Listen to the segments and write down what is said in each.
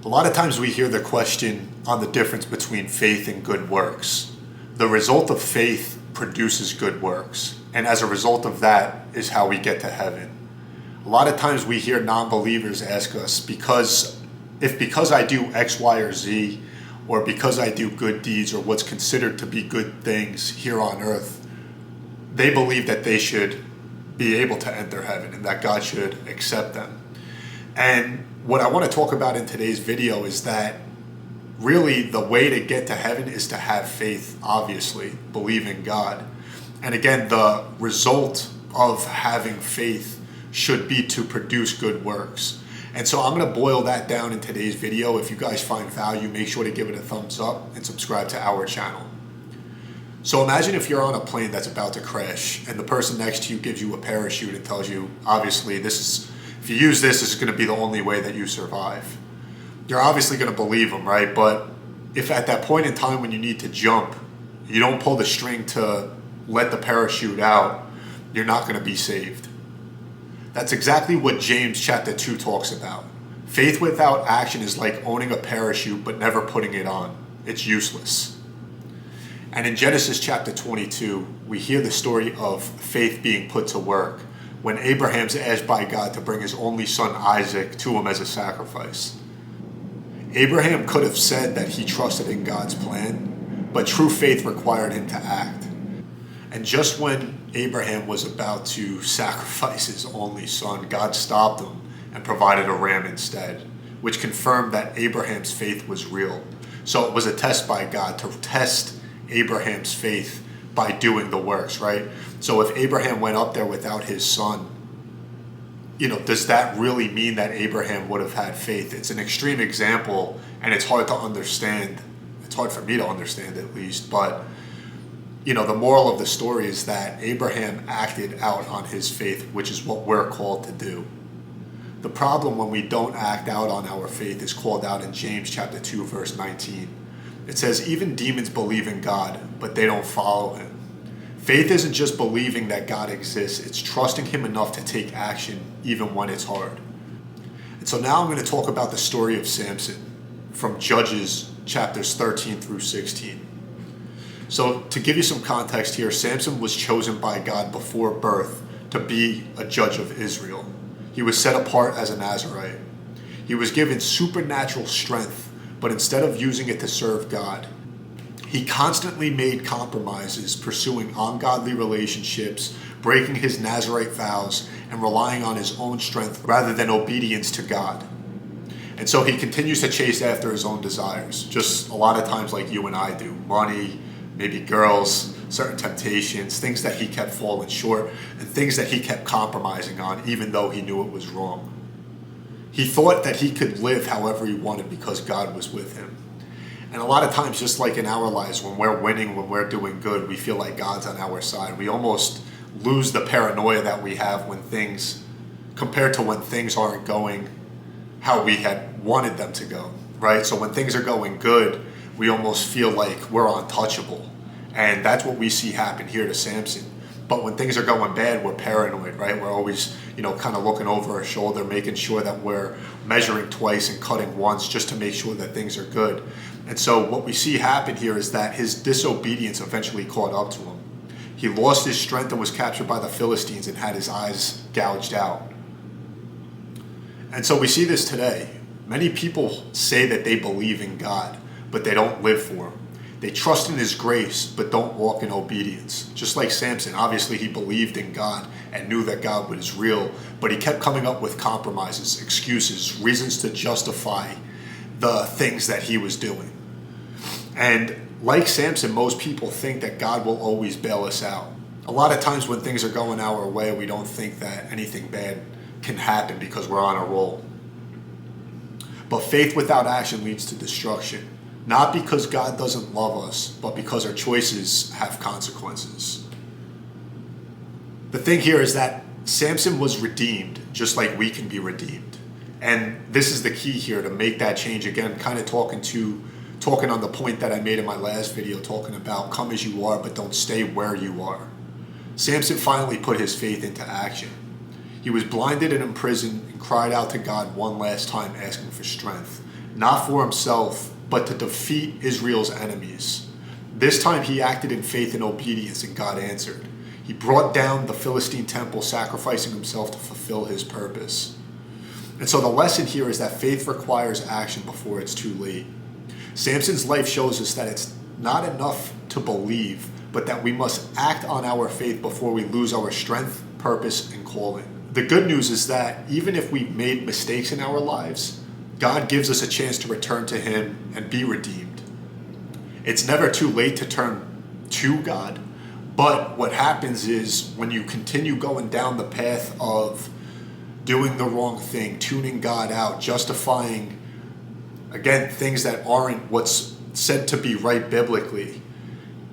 A lot of times we hear the question on the difference between faith and good works. The result of faith produces good works, and as a result of that is how we get to heaven. A lot of times we hear non-believers ask us, because I do X, Y, or Z, or because I do good deeds or what's considered to be good things here on earth, they believe that they should be able to enter heaven and that God should accept them. And what I want to talk about in today's video is that really the way to get to heaven is to have faith, obviously, believe in God. And again, the result of having faith should be to produce good works. And so I'm going to boil that down in today's video. If you guys find value, make sure to give it a thumbs up and subscribe to our channel. So imagine if you're on a plane that's about to crash and the person next to you gives you a parachute and tells you, obviously, if you use this, this is going to be the only way that you survive. You're obviously going to believe them, right? But if at that point in time when you need to jump, you don't pull the string to let the parachute out, you're not going to be saved. That's exactly what James chapter 2 talks about. Faith without action is like owning a parachute but never putting it on. It's useless. And in Genesis chapter 22, we hear the story of faith being put to work when Abraham's asked by God to bring his only son Isaac to him as a sacrifice. Abraham could have said that he trusted in God's plan, but true faith required him to act. And just when Abraham was about to sacrifice his only son, God stopped him and provided a ram instead, which confirmed that Abraham's faith was real. So it was a test by God to test Abraham's faith by doing the works, right? So if Abraham went up there without his son, does that really mean that Abraham would have had faith? It's an extreme example, and it's hard to understand. It's hard for me to understand, at least, but the moral of the story is that Abraham acted out on his faith, which is what we're called to do. The problem when we don't act out on our faith is called out in James chapter 2, verse 19. It says, even demons believe in God, but they don't follow him. Faith isn't just believing that God exists, it's trusting him enough to take action even when it's hard. And so now I'm going to talk about the story of Samson from Judges chapters 13 through 16. So to give you some context here, Samson was chosen by God before birth to be a judge of Israel. He was set apart as a Nazirite. He was given supernatural strength, but instead of using it to serve God, he constantly made compromises, pursuing ungodly relationships, breaking his Nazirite vows, and relying on his own strength rather than obedience to God. And so he continues to chase after his own desires, just a lot of times like you and I do. Money, maybe girls, certain temptations, things that he kept falling short, and things that he kept compromising on even though he knew it was wrong. He thought that he could live however he wanted because God was with him. And a lot of times, just like in our lives, when we're winning, when we're doing good, we feel like God's on our side. We almost lose the paranoia that we have compared to when things aren't going how we had wanted them to go, right? So when things are going good, we almost feel like we're untouchable. And that's what we see happen here to Samson. But when things are going bad, we're paranoid, right? We're always, kind of looking over our shoulder, making sure that we're measuring twice and cutting once just to make sure that things are good. And so what we see happen here is that his disobedience eventually caught up to him. He lost his strength and was captured by the Philistines and had his eyes gouged out. And so we see this today. Many people say that they believe in God, but they don't live for him. They trust in his grace, but don't walk in obedience. Just like Samson, obviously he believed in God and knew that God was real, but he kept coming up with compromises, excuses, reasons to justify the things that he was doing. And like Samson, most people think that God will always bail us out. A lot of times when things are going our way, we don't think that anything bad can happen because we're on a roll. But faith without action leads to destruction. Not because God doesn't love us, but because our choices have consequences. The thing here is that Samson was redeemed, just like we can be redeemed. And this is the key here to make that change. Again, kind of talking on the point that I made in my last video, talking about come as you are, but don't stay where you are. Samson finally put his faith into action. He was blinded and imprisoned and cried out to God one last time, asking for strength. not for himself, but to defeat Israel's enemies. This time he acted in faith and obedience, and God answered. He brought down the Philistine temple, sacrificing himself to fulfill his purpose. And so the lesson here is that faith requires action before it's too late. Samson's life shows us that it's not enough to believe, but that we must act on our faith before we lose our strength, purpose, and calling. The good news is that even if we've made mistakes in our lives, God gives us a chance to return to him and be redeemed. It's never too late to turn to God, but what happens is when you continue going down the path of doing the wrong thing, tuning God out, justifying, again, things that aren't what's said to be right biblically,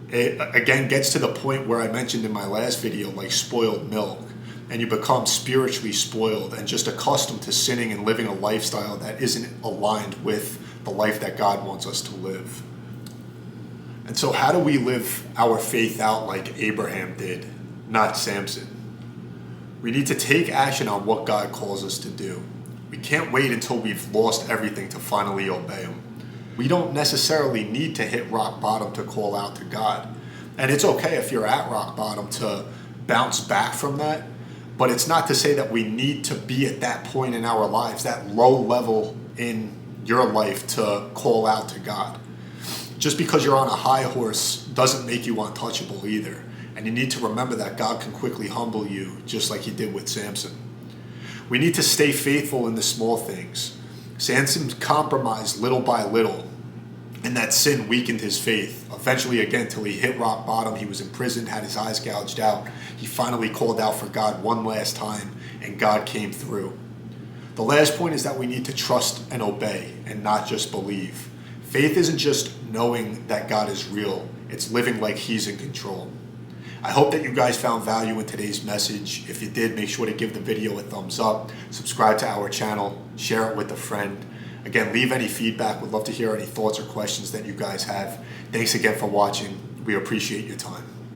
it again gets to the point where I mentioned in my last video, like spoiled milk, and you become spiritually spoiled and just accustomed to sinning and living a lifestyle that isn't aligned with the life that God wants us to live. And so how do we live our faith out like Abraham did, not Samson? We need to take action on what God calls us to do. We can't wait until we've lost everything to finally obey him. We don't necessarily need to hit rock bottom to call out to God. And it's okay if you're at rock bottom to bounce back from that, but it's not to say that we need to be at that point in our lives, that low level in your life, to call out to God. Just because you're on a high horse doesn't make you untouchable either. And you need to remember that God can quickly humble you, just like he did with Samson. We need to stay faithful in the small things. Samson compromised little by little, and that sin weakened his faith. Eventually, again, till he hit rock bottom, he was imprisoned, had his eyes gouged out. He finally called out for God one last time, and God came through. The last point is that we need to trust and obey, and not just believe. Faith isn't just knowing that God is real, it's living like he's in control. I hope that you guys found value in today's message. If you did, make sure to give the video a thumbs up, subscribe to our channel, share it with a friend. Again, leave any feedback. We'd love to hear any thoughts or questions that you guys have. Thanks again for watching. We appreciate your time.